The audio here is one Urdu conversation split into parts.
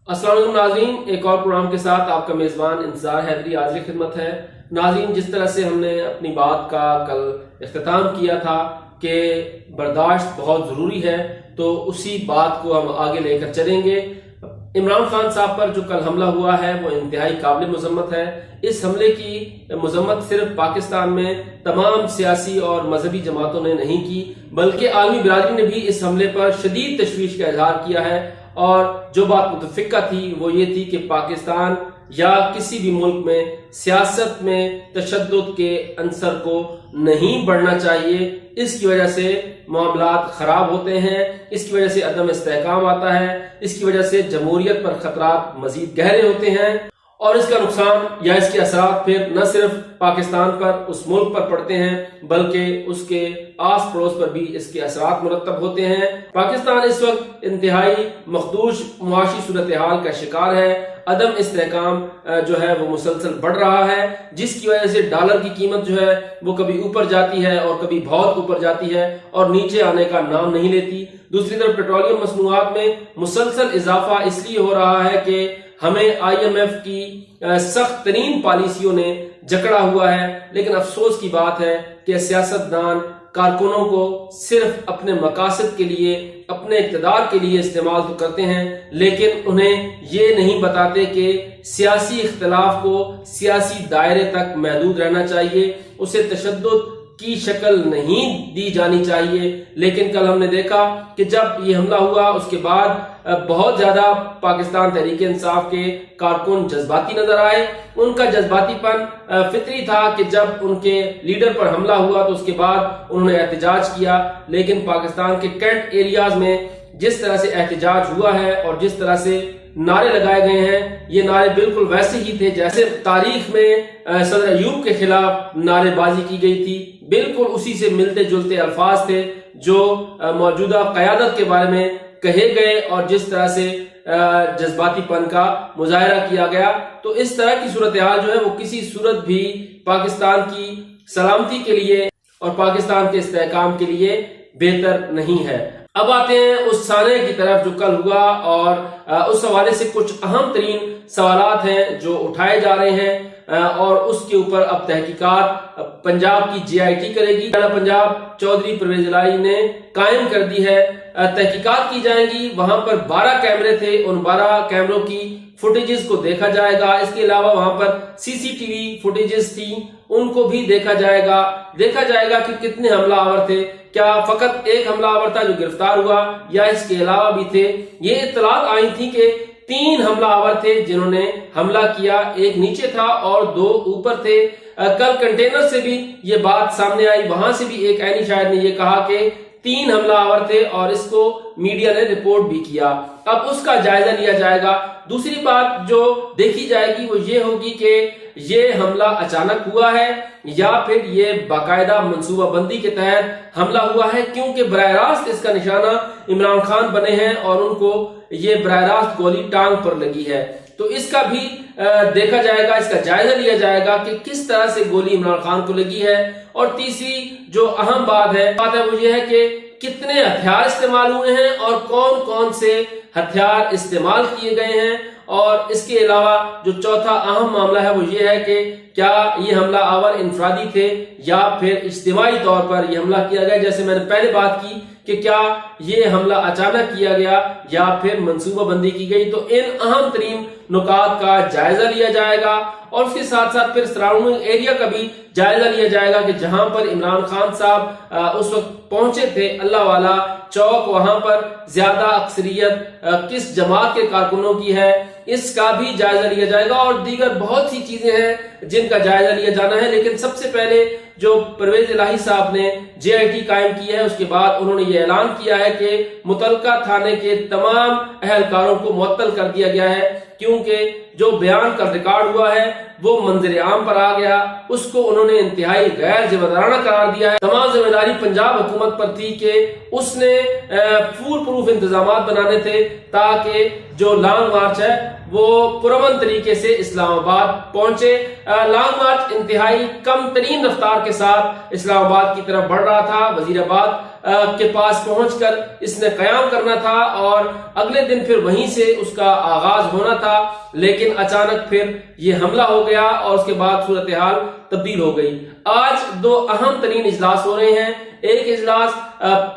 السلام علیکم ناظرین، ایک اور پروگرام کے ساتھ آپ کا میزبان انتظار حیدری حاضر خدمت ہے۔ ناظرین، جس طرح سے ہم نے اپنی بات کا کل اختتام کیا تھا کہ برداشت بہت ضروری ہے، تو اسی بات کو ہم آگے لے کر چلیں گے۔ عمران خان صاحب پر جو کل حملہ ہوا ہے وہ انتہائی قابل مذمت ہے۔ اس حملے کی مذمت صرف پاکستان میں تمام سیاسی اور مذہبی جماعتوں نے نہیں کی، بلکہ عالمی برادری نے بھی اس حملے پر شدید تشویش کا اظہار کیا ہے، اور جو بات متفقہ تھی وہ یہ تھی کہ پاکستان یا کسی بھی ملک میں سیاست میں تشدد کے عنصر کو نہیں بڑھنا چاہیے۔ اس کی وجہ سے معاملات خراب ہوتے ہیں، اس کی وجہ سے عدم استحکام آتا ہے، اس کی وجہ سے جمہوریت پر خطرات مزید گہرے ہوتے ہیں، اور اس کا نقصان یا اس کے اثرات پھر نہ صرف پاکستان پر، اس ملک پر پڑتے ہیں، بلکہ اس کے آس پڑوس پر بھی اس کے اثرات مرتب ہوتے ہیں۔ پاکستان اس وقت انتہائی مخدوش معاشی صورتحال کا شکار ہے۔ عدم استحکام جو ہے وہ مسلسل بڑھ رہا ہے، جس کی وجہ سے ڈالر کی قیمت جو ہے وہ کبھی اوپر جاتی ہے اور کبھی بہت اوپر جاتی ہے اور نیچے آنے کا نام نہیں لیتی۔ دوسری طرف پیٹرولیم مصنوعات میں مسلسل اضافہ اس لیے ہو رہا ہے کہ ہمیں IMF کی سخت ترین پالیسیوں نے جکڑا ہوا ہے، لیکن افسوس کی بات ہے کہ سیاستدان کارکنوں کو صرف اپنے مقاصد کے لیے، اپنے اقتدار کے لیے استعمال تو کرتے ہیں، لیکن انہیں یہ نہیں بتاتے کہ سیاسی اختلاف کو سیاسی دائرے تک محدود رہنا چاہیے، اسے تشدد کی شکل نہیں دی جانی چاہیے۔ لیکن کل ہم نے دیکھا کہ جب یہ حملہ ہوا اس کے بعد بہت زیادہ پاکستان تحریک انصاف کے کارکن جذباتی نظر آئے۔ ان کا جذباتی پن فطری تھا کہ جب ان کے لیڈر پر حملہ ہوا تو اس کے بعد انہوں نے احتجاج کیا، لیکن پاکستان کے کینٹ ایریاز میں جس طرح سے احتجاج ہوا ہے اور جس طرح سے نعرے لگائے گئے ہیں، یہ نعرے بالکل ویسے ہی تھے جیسے تاریخ میں صدر ایوب کے خلاف نعرے بازی کی گئی تھی۔ بالکل اسی سے ملتے جلتے الفاظ تھے جو موجودہ قیادت کے بارے میں کہے گئے اور جس طرح سے جذباتی پن کا مظاہرہ کیا گیا۔ تو اس طرح کی صورتحال جو ہے وہ کسی صورت بھی پاکستان کی سلامتی کے لیے اور پاکستان کے استحکام کے لیے بہتر نہیں ہے۔ اب آتے ہیں اس سانحے کی طرف جو کل ہوا، اور اس حوالے سے کچھ اہم ترین سوالات ہیں جو اٹھائے جا رہے ہیں، اور اس کے اوپر اب تحقیقات پنجاب کی JIT کرے گی۔ پنجاب چودھری پرویز الہی نے قائم کر دی ہے، تحقیقات کی جائیں گی۔ وہاں پر 12 کیمرے تھے، ان 12 کیمروں کی فوٹیجز کو دیکھا جائے گا۔ اس کے علاوہ وہاں پر CCTV فوٹیجز تھی، ان کو بھی دیکھا جائے گا۔ دیکھا جائے گا کہ کتنے حملہ آور تھے، کیا فقط ایک حملہ آور تھا جو گرفتار ہوا یا اس کے علاوہ بھی تھے۔ یہ اطلاعات آئی تھی کہ 3 حملہ آور تھے جنہوں نے حملہ کیا، ایک نیچے تھا اور 2 اوپر تھے۔ کل کنٹینر سے بھی یہ بات سامنے آئی، وہاں سے بھی ایک عینی شاہد نے یہ کہا کہ 3 حملہ آور تھے اور اس کو میڈیا نے رپورٹ بھی کیا۔ اب اس کا جائزہ لیا جائے گا۔ دوسری بات جو دیکھی جائے گی وہ یہ ہوگی کہ یہ حملہ اچانک ہوا ہے یا پھر یہ باقاعدہ منصوبہ بندی کے تحت حملہ ہوا ہے، کیونکہ براہ راست اس کا نشانہ عمران خان بنے ہیں اور ان کو یہ براہ راست گولی ٹانگ پر لگی ہے۔ تو اس کا بھی دیکھا جائے گا، اس کا جائزہ لیا جائے گا کہ کس طرح سے گولی عمران خان کو لگی ہے۔ اور تیسری جو اہم بات ہے وہ یہ ہے کہ کتنے ہتھیار استعمال ہوئے ہیں اور کون کون سے ہتھیار استعمال کیے گئے ہیں۔ اور اس کے علاوہ جو چوتھا اہم معاملہ ہے وہ یہ ہے کہ کیا یہ حملہ آور انفرادی تھے یا پھر اجتماعی طور پر یہ حملہ کیا گیا، جیسے میں نے پہلے بات کی کہ کیا یہ حملہ اچانک کیا گیا یا پھر منصوبہ بندی کی گئی۔ تو ان اہم ترین نکات کا جائزہ لیا جائے گا، اور اس کے ساتھ ساتھ پھر سراؤنڈنگ ایریا کا بھی جائزہ لیا جائے گا کہ جہاں پر عمران خان صاحب اس وقت پہنچے تھے، اللہ والا چوک، وہاں پر زیادہ اکثریت کس جماعت کے کارکنوں کی ہے، اس کا بھی جائزہ لیا جائے گا۔ اور دیگر بہت سی چیزیں ہیں جن کا جائزہ لیا جانا ہے، لیکن سب سے پہلے جو پرویز الہی صاحب نے JIT قائم کی ہے، اس کے بعد انہوں نے یہ اعلان کیا ہے کہ متعلقہ تھانے کے تمام اہلکاروں کو معطل کر دیا گیا ہے، کیونکہ جو بیان کا ریکارڈ ہوا ہے وہ منظر عام پر آ گیا، اس کو انہوں نے انتہائی غیر ذمہ دارانہ قرار دیا ہے۔ تمام ذمہ داری پنجاب حکومت پر تھی کہ اس نے فول پروف انتظامات بنانے تھے تاکہ جو لانگ مارچ ہے وہ پرامن طریقے سے اسلام آباد پہنچے۔ لانگ مارچ انتہائی کم ترین رفتار کے ساتھ اسلام آباد کی طرف بڑھ رہا تھا۔ وزیر آباد کے پاس پہنچ کر اس نے قیام کرنا تھا اور اگلے دن پھر وہیں سے اس کا آغاز ہونا تھا، لیکن اچانک پھر یہ حملہ ہو گیا اور اس کے بعد صورتحال تبدیل ہو گئی۔ آج دو اہم ترین اجلاس ہو رہے ہیں۔ ایک اجلاس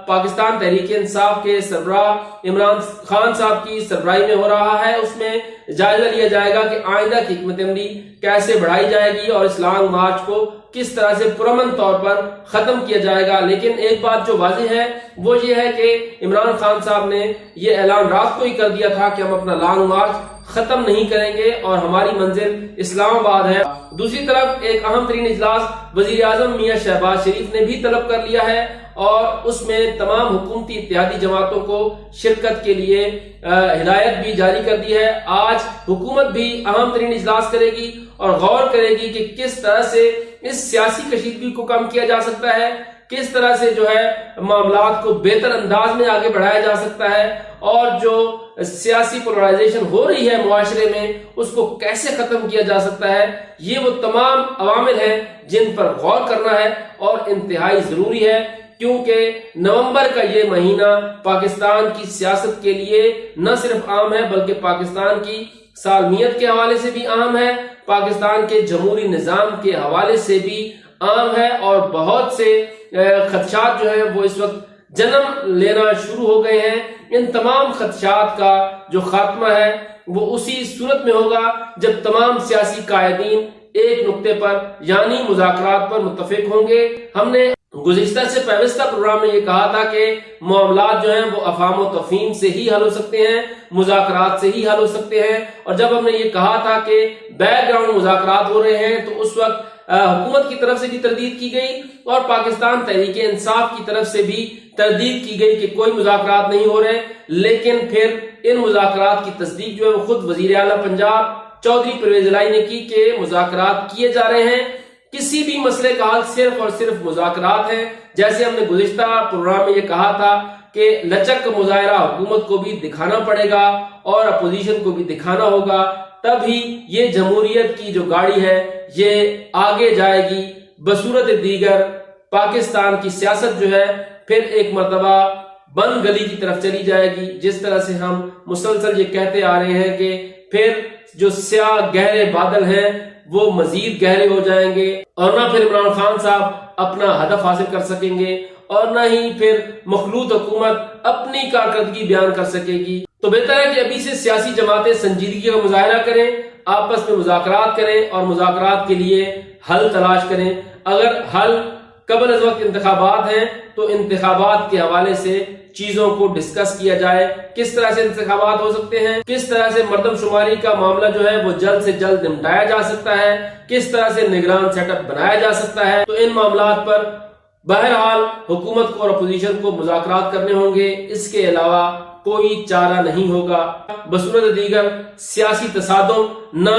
پاکستان تحریک انصاف کے سربراہ عمران خان صاحب کی سربراہی میں ہو رہا ہے۔ اس میں جائزہ لیا جائے گا کہ آئندہ کی حکمت عملی کیسے بڑھائی جائے گی اور اس لانگ مارچ کو کس طرح سے پرامن طور پر ختم کیا جائے گا۔ لیکن ایک بات جو واضح ہے وہ یہ ہے کہ عمران خان صاحب نے یہ اعلان رات کو ہی کر دیا تھا کہ ہم اپنا لانگ مارچ ختم نہیں کریں گے اور ہماری منزل اسلام آباد ہے۔ دوسری طرف ایک اہم ترین اجلاس وزیر اعظم میاں شہباز شریف نے بھی طلب کر لیا ہے اور اس میں تمام حکومتی اتحادی جماعتوں کو شرکت کے لیے ہدایت بھی جاری کر دی ہے۔ آج حکومت بھی اہم ترین اجلاس کرے گی اور غور کرے گی کہ کس طرح سے اس سیاسی کشیدگی کو کم کیا جا سکتا ہے، کس طرح سے جو ہے معاملات کو بہتر انداز میں آگے بڑھایا جا سکتا ہے اور جو سیاسی پولرائزیشن ہو رہی ہے معاشرے میں اس کو کیسے ختم کیا جا سکتا ہے۔ یہ وہ تمام عوامل ہیں جن پر غور کرنا ہے اور انتہائی ضروری ہے، کیونکہ نومبر کا یہ مہینہ پاکستان کی سیاست کے لیے نہ صرف عام ہے بلکہ پاکستان کی سالمیت کے حوالے سے بھی عام ہے، پاکستان کے جمہوری نظام کے حوالے سے بھی عام ہے اور بہت سے خدشات جو ہیں وہ اس وقت جنم لینا شروع ہو گئے ہیں۔ ان تمام خدشات کا جو خاتمہ ہے وہ اسی صورت میں ہوگا جب تمام سیاسی قائدین ایک نقطے پر یعنی مذاکرات پر متفق ہوں گے۔ ہم نے گزشتہ سے پیوستہ پروگرام میں یہ کہا تھا کہ معاملات جو ہیں وہ افہام و تفہیم سے ہی حل ہو سکتے ہیں، مذاکرات سے ہی حل ہو سکتے ہیں، اور جب ہم نے یہ کہا تھا کہ بیک گراؤنڈ مذاکرات ہو رہے ہیں تو اس وقت حکومت کی طرف سے بھی تردید کی گئی اور پاکستان تحریک انصاف کی طرف سے بھی تردید کی گئی کہ کوئی مذاکرات نہیں ہو رہے، لیکن پھر ان مذاکرات کی تصدیق جو ہے وہ خود وزیر اعلیٰ پنجاب چودھری پرویز الہی نے کی کہ مذاکرات کیے جا رہے ہیں۔ کسی بھی مسئلے کا حل صرف اور صرف مذاکرات ہیں۔ جیسے ہم نے گزشتہ پروگرام میں یہ کہا تھا کہ لچک مظاہرہ حکومت کو بھی دکھانا پڑے گا اور اپوزیشن کو بھی دکھانا ہوگا، تبھی یہ جمہوریت کی جو گاڑی ہے یہ آگے جائے گی۔ بصورت دیگر پاکستان کی سیاست جو ہے پھر ایک مرتبہ بند گلی کی طرف چلی جائے گی، جس طرح سے ہم مسلسل یہ کہتے آ رہے ہیں کہ پھر جو سیاہ گہرے بادل ہیں وہ مزید گہرے ہو جائیں گے اور نہ پھر عمران خان صاحب اپنا ہدف حاصل کر سکیں گے اور نہ ہی پھر مخلوط حکومت اپنی کارکردگی بیان کر سکے گی۔ تو بہتر ہے کہ ابھی سے سیاسی جماعتیں سنجیدگی کا مظاہرہ کریں، آپس میں مذاکرات کریں اور مذاکرات کے لیے حل تلاش کریں۔ اگر حل قبل از وقت انتخابات ہیں تو انتخابات کے حوالے سے چیزوں کو ڈسکس کیا جائے، کس طرح سے انتخابات ہو سکتے ہیں، کس طرح سے مردم شماری کا معاملہ جو ہے وہ جلد سے جلد نمٹایا جا سکتا ہے، کس طرح سے نگران سیٹ اپ بنایا جا سکتا ہے۔ تو ان معاملات پر بہرحال حکومت کو اور اپوزیشن کو مذاکرات کرنے ہوں گے، اس کے علاوہ کوئی چارہ نہیں ہوگا۔ بصورت دیگر سیاسی تصادم نہ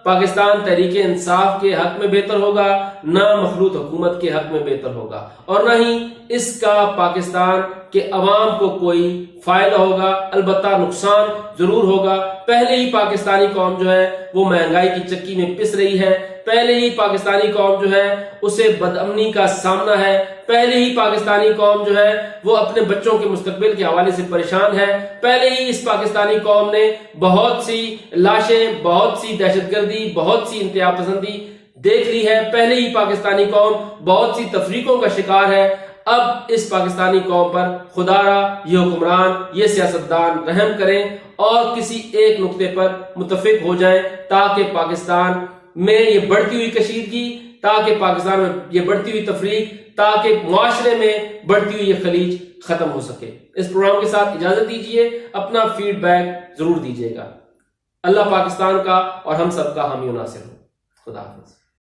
پاکستان تحریک انصاف کے حق میں بہتر ہوگا، نہ مخلوط حکومت کے حق میں بہتر ہوگا، اور نہ ہی اس کا پاکستان کے عوام کو کوئی فائدہ ہوگا، البتہ نقصان ضرور ہوگا۔ پہلے ہی پاکستانی قوم جو ہے وہ مہنگائی کی چکی میں پس رہی ہے، پہلے ہی پاکستانی قوم جو ہے اسے بدامنی کا سامنا ہے، پہلے ہی پاکستانی قوم جو ہے وہ اپنے بچوں کے مستقبل کے حوالے سے پریشان ہے، پہلے ہی اس پاکستانی قوم نے بہت سی لاشیں، بہت سی دہشت گردی، بہت سی انتہا پسندی دیکھ لی ہے، پہلے ہی پاکستانی قوم بہت سی تفریقوں کا شکار ہے۔ اب اس پاکستانی قوم پر خدا را یہ حکمران، یہ سیاستدان رحم کریں اور کسی ایک نقطے پر متفق ہو جائیں تاکہ پاکستان میں یہ بڑھتی ہوئی کشیدگی، تاکہ پاکستان میں یہ بڑھتی ہوئی تفریق، تاکہ معاشرے میں بڑھتی ہوئی یہ خلیج ختم ہو سکے۔ اس پروگرام کے ساتھ اجازت دیجیے، اپنا فیڈ بیک ضرور دیجیے گا۔ اللہ پاکستان کا اور ہم سب کا حامی و ناصر ہو۔ خدا حافظ۔